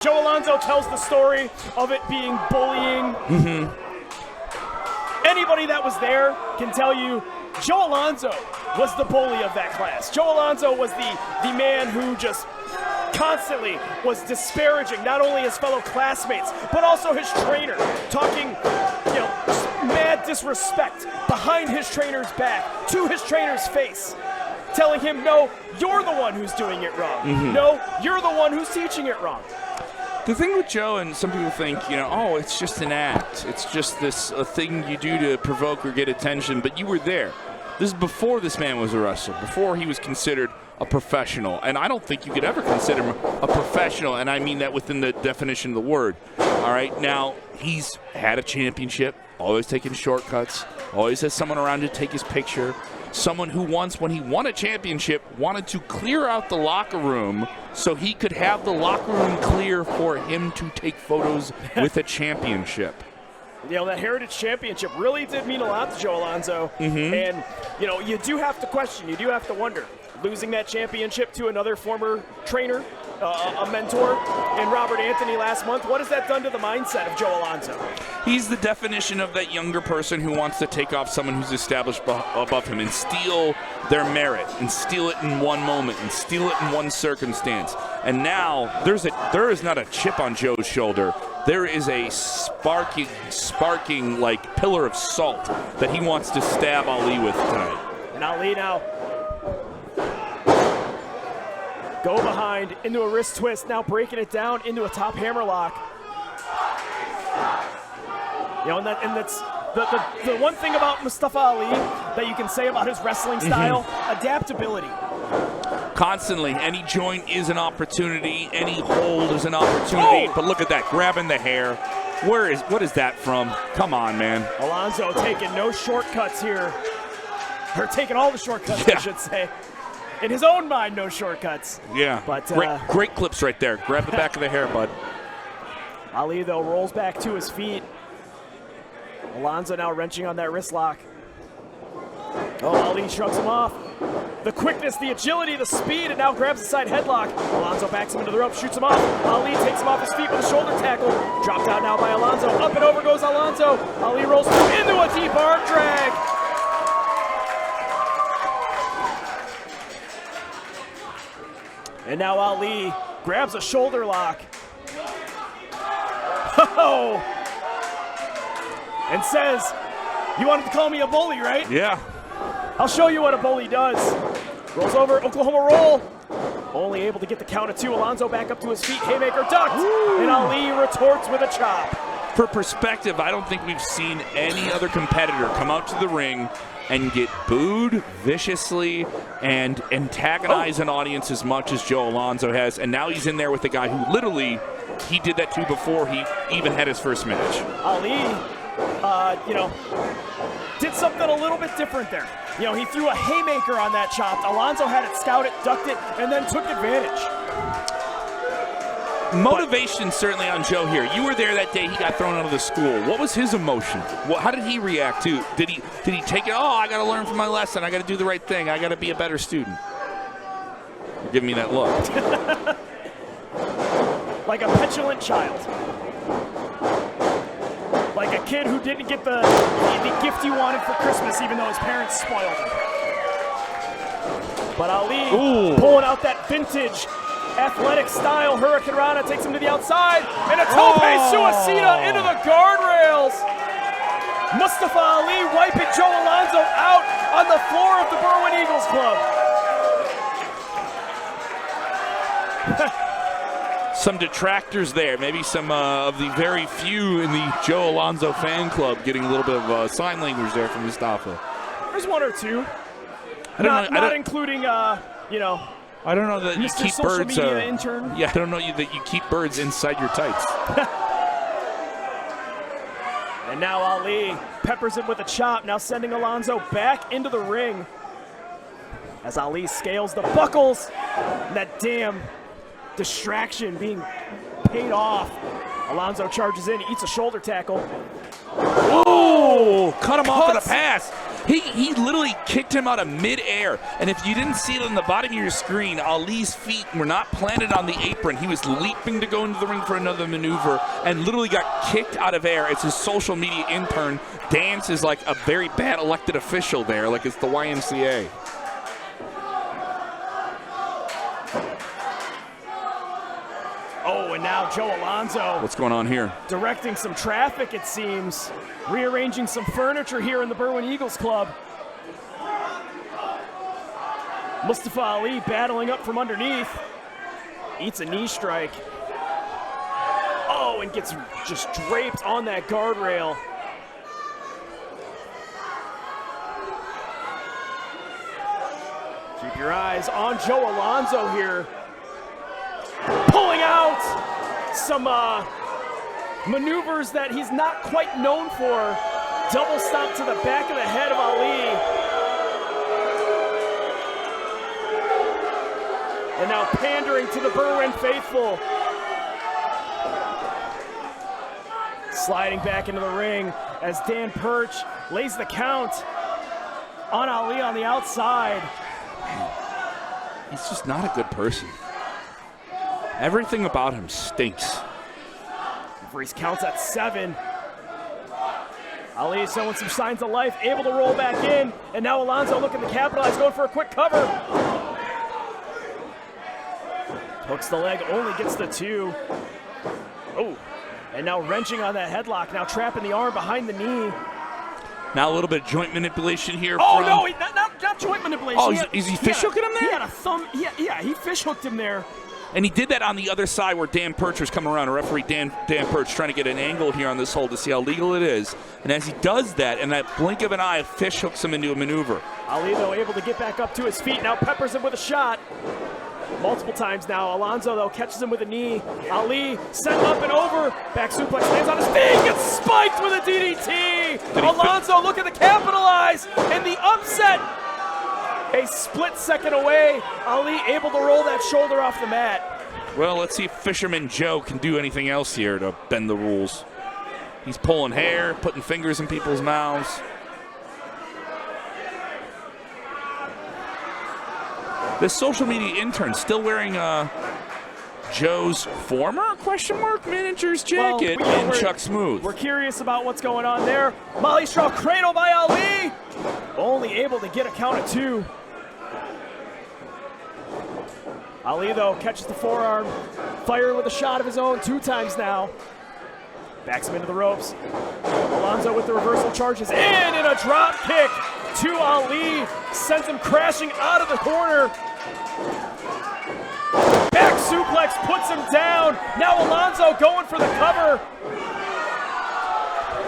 Joe Alonzo tells the story of it being bullying. Anybody that was there can tell you Joe Alonzo was the bully of that class. Joe Alonzo was the man who just constantly was disparaging not only his fellow classmates, but also his trainer, talking, mad disrespect behind his trainer's back, to his trainer's face, telling him, no, you're the one who's doing it wrong. No, you're the one who's teaching it wrong. The thing with Joe, and some people think, oh, it's just an act. It's just a thing you do to provoke or get attention, but you were there. This is before this man was a wrestler, before he was considered a professional. And I don't think you could ever consider him a professional, and I mean that within the definition of the word. All right, now, he's had a championship, always taking shortcuts, always has someone around to take his picture. Someone who once, when he won a championship, wanted to clear out the locker room so he could have the locker room clear for him to take photos with a championship. That Heritage Championship really did mean a lot to Joe Alonzo. And, you do have to question, you do have to wonder. Losing that championship to another former trainer, a mentor, in Robert Anthony last month, what has that done to the mindset of Joe Alonzo? He's the definition of that younger person who wants to take off someone who's established above him and steal their merit and steal it in one moment and steal it in one circumstance. And now there is not a chip on Joe's shoulder. There is a sparking like pillar of salt that he wants to stab Ali with tonight. And Ali now go behind into a wrist twist, now breaking it down into a top hammerlock. And that's the one thing about Mustafa Ali that you can say about his wrestling style, adaptability. Constantly, any joint is an opportunity, any hold is an opportunity. But look at that, grabbing the hair. What is that from? Come on, man. Alonzo taking no shortcuts here. Or taking all the shortcuts, I should say. In his own mind, no shortcuts. Yeah, but great clips right there. Grab the back of the hair, bud. Ali, though, rolls back to his feet. Alonzo now wrenching on that wrist lock. Oh, Ali shrugs him off. The quickness, the agility, the speed, and now grabs the side headlock. Alonzo backs him into the rope, shoots him off. Ali takes him off his feet with a shoulder tackle. Dropped out now by Alonzo. Up and over goes Alonzo. Ali rolls through into a deep arm drag. And now Ali grabs a shoulder lock. Oh! And says, you wanted to call me a bully, right? Yeah. I'll show you what a bully does. Rolls over, Oklahoma roll. Only able to get the count of two. Alonzo back up to his feet. Haymaker ducked. Ooh. And Ali retorts with a chop. For perspective, I don't think we've seen any other competitor come out to the ring and get booed viciously and antagonize an audience as much as Joe Alonzo has. And now he's in there with the guy who literally, he did that to before he even had his first match. Ali, did something a little bit different there. He threw a haymaker on that chop. Alonzo had it scouted, ducked it, and then took advantage. Motivation certainly on Joe here. You were there that day he got thrown out of the school. What was his emotion? How did he react to? Did he take it? Oh, I got to learn from my lesson. I got to do the right thing. I got to be a better student. You're giving me that look. Like a petulant child. Like a kid who didn't get the gift he wanted for Christmas, even though his parents spoiled him. But Ali pulling out that vintage athletic style Hurricane Rana, takes him to the outside, and a tope suicida into the guardrails. Mustafa Ali wiping Joe Alonzo out on the floor of the Berwyn Eagles Club. Some detractors there, maybe some of the very few in the Joe Alonzo fan club getting a little bit of sign language there from Mustafa. There's one or two. Not including, I don't know that Mr. you keep Social birds. Media intern. Yeah, I don't know that you keep birds inside your tights. And now Ali peppers him with a chop, now sending Alonzo back into the ring. As Ali scales the buckles, and that damn distraction being paid off. Alonzo charges in, eats a shoulder tackle. Oh, cut him off with a pass. He literally kicked him out of midair. And if you didn't see it on the bottom of your screen, Ali's feet were not planted on the apron. He was leaping to go into the ring for another maneuver and literally got kicked out of air as his social media intern dances like a very bad elected official there, like it's the YMCA. Oh, and now Joe Alonzo. What's going on here? Directing some traffic, it seems. Rearranging some furniture here in the Berwyn Eagles Club. Mustafa Ali battling up from underneath. Eats a knee strike. Oh, and gets just draped on that guardrail. Keep your eyes on Joe Alonzo here. Pulling out some maneuvers that he's not quite known for. Double stomp to the back of the head of Ali. And now pandering to the Berwyn faithful. Sliding back into the ring as Dan Perch lays the count on Ali on the outside. He's just not a good person. Everything about him stinks. Referees counts at 7. Ali is showing some signs of life, able to roll back in, and now Alonzo looking to capitalize, going for a quick cover. Hooks the leg, only gets the 2. Oh, and now wrenching on that headlock, now trapping the arm behind the knee. Now a little bit of joint manipulation here. Oh, no, not joint manipulation. Oh, is he fish hooking him there? He had a thumb, yeah, he fish hooked him there. And he did that on the other side where Dan Perch was coming around. A referee, Dan Perch, trying to get an angle here on this hold to see how legal it is. And as he does that, in that blink of an eye, fish hooks him into a maneuver. Ali, though, able to get back up to his feet. Now peppers him with a shot. Multiple times now. Alonzo, though, catches him with a knee. Ali sent up and over. Back suplex, lands on his feet, gets spiked with a DDT. Alonzo looking to capitalize, and the upset. A split second away. Ali able to roll that shoulder off the mat. Well, let's see if Fisherman Joe can do anything else here to bend the rules. He's pulling hair, putting fingers in people's mouths. This social media intern still wearing Joe's former manager's jacket in Chuck Smooth. We're curious about what's going on there. Molly Straw cradle by Ali. Only able to get a count of 2. Ali, though, catches the forearm, firing with a shot of his own 2 times now. Backs him into the ropes. Alonzo with the reversal charges in, and a drop kick to Ali. Sends him crashing out of the corner. Back suplex puts him down. Now Alonzo going for the cover.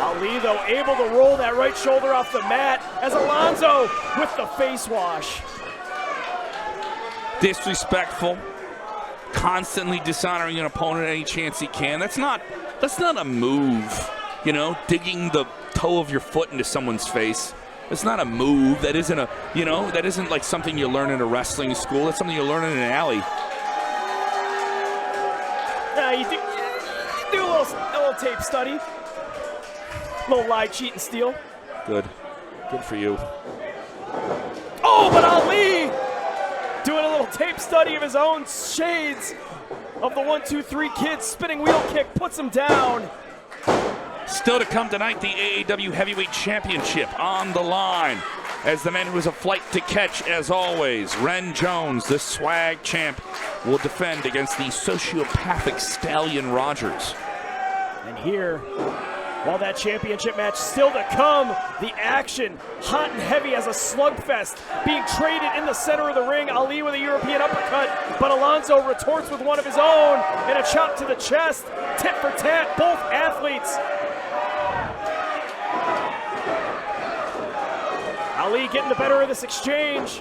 Ali, though, able to roll that right shoulder off the mat as Alonzo with the face wash. Disrespectful, constantly dishonoring an opponent any chance he can. That's not a move, you know, digging the toe of your foot into someone's face. It's not a move. That isn't that isn't like something you learn in a wrestling school. That's something you learn in an alley. You do a little tape study. A little lie, cheat, and steal. Good for you. Oh, but Ali doing a little tape study of his own shades of the 1, 2, 3 kids. Spinning wheel kick puts him down. Still to come tonight, the AAW Heavyweight Championship on the line. As the man who has a flight to catch, as always, Ren Jones, the swag champ, will defend against the sociopathic Stallion Rogers. And here, while that championship match still to come, the action hot and heavy as a slugfest being traded in the center of the ring. Ali with a European uppercut, but Alonzo retorts with one of his own and a chop to the chest. Tit for tat, both athletes. Ali getting the better of this exchange.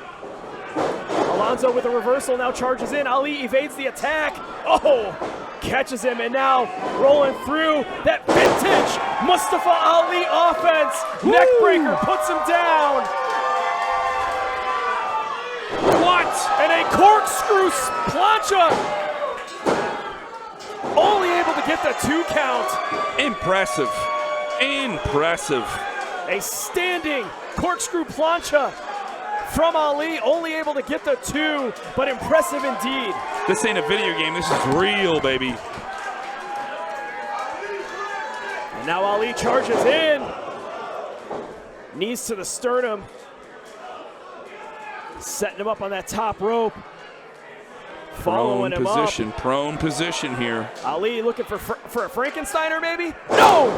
Alonzo with a reversal now charges in. Ali evades the attack. Oh, catches him, and now rolling through that vintage Mustafa Ali offense. Neckbreaker puts him down. What? And a corkscrew plancha. Only able to get the 2 count. Impressive. A standing corkscrew plancha from Ali, only able to get the 2, but impressive indeed. This ain't a video game, this is real, baby. And now Ali charges in. Knees to the sternum. Setting him up on that top rope. Following him up. Prone position here. Ali looking for a Frankensteiner, maybe? No!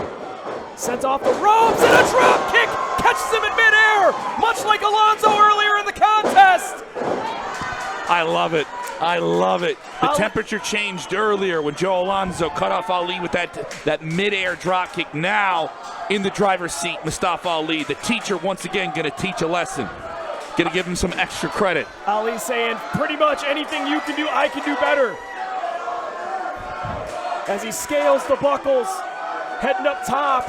Sent off the ropes and a drop kick catches him in midair, much like Alonzo earlier in the contest. I love it. I love it. The temperature changed earlier when Joe Alonzo cut off Ali with that midair drop kick. Now in the driver's seat, Mustafa Ali, the teacher, once again going to teach a lesson. Going to give him some extra credit. Ali saying, pretty much anything you can do, I can do better. As he scales the buckles, heading up top.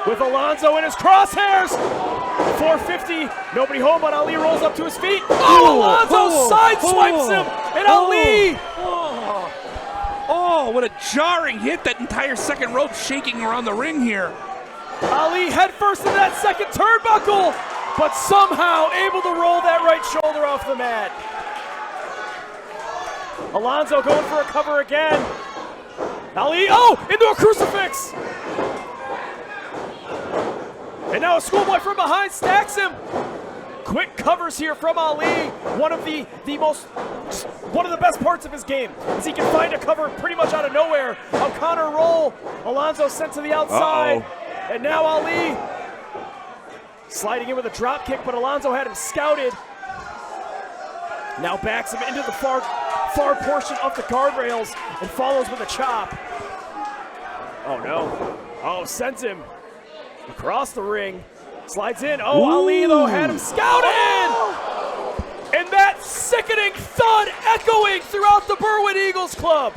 With Alonzo in his crosshairs. 450, nobody home, but Ali rolls up to his feet. Oh, Alonzo sideswipes him, and Ali. Oh, what a jarring hit. That entire second rope shaking around the ring here. Ali head first into that second turnbuckle, but somehow able to roll that right shoulder off the mat. Alonzo going for a cover again. Ali, into a crucifix. And now a schoolboy from behind stacks him. Quick covers here from Ali. One of the best parts of his game is he can find a cover pretty much out of nowhere. A counter roll. Alonzo sent to the outside. And now Ali sliding in with a drop kick, but Alonzo had him scouted. Now backs him into the far portion of the guardrails and follows with a chop. Oh no. Oh, sends him across the ring. Slides in. Oh, Ali though had him scouted! And that sickening thud echoing throughout the Berwyn Eagles Club.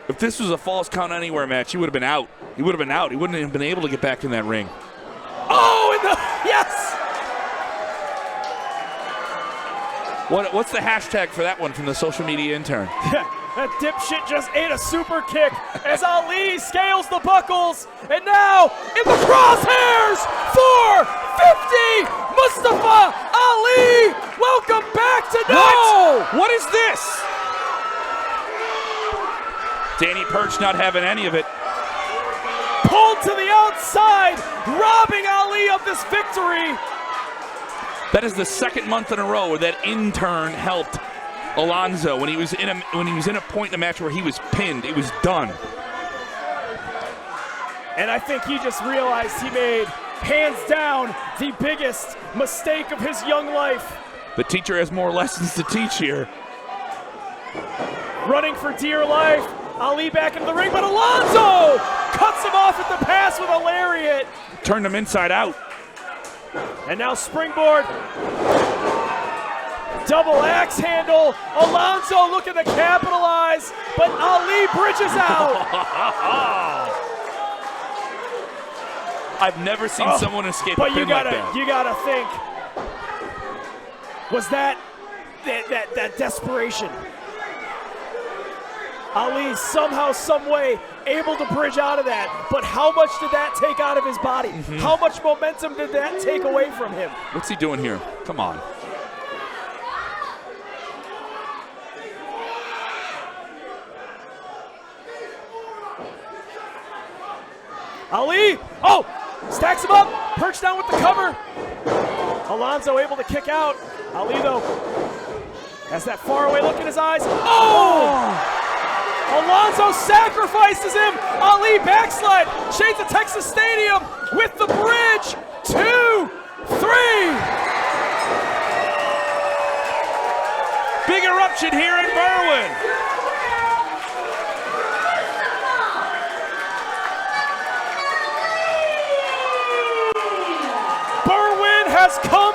If this was a Falls Count Anywhere match, he would have been out. He would have been out. He wouldn't have been able to get back in that ring. Oh, yes! What's the hashtag for that one from the social media intern? That dipshit just ate a super kick as Ali scales the buckles. And now in the crosshairs, 450, Mustafa Ali. Welcome back tonight. What is this? Danny Perch not having any of it. Pulled to the outside, robbing Ali of this victory. That is the second month in a row where that intern helped Alonzo when he was in a point in a match where he was pinned. It was done. And I think he just realized he made, hands down, the biggest mistake of his young life. The teacher has more lessons to teach here. Running for dear life. Ali back into the ring, but Alonzo cuts him off at the pass with a lariat. Turned him inside out. And now springboard. Double axe handle. Alonzo looking to capitalize, but Ali bridges out. I've never seen someone escape a but pin like that. You gotta think, was that desperation? Ali somehow, some way, able to bridge out of that. But how much did that take out of his body? How much momentum did that take away from him? What's he doing here? Come on. Ali, stacks him up, perched down with the cover. Alonzo able to kick out. Ali, though, has that faraway look in his eyes. Alonzo sacrifices him. Ali backslide. Shades of Texas Stadium with the bridge. 2, 3. Big eruption here in Berwyn. Berwyn has come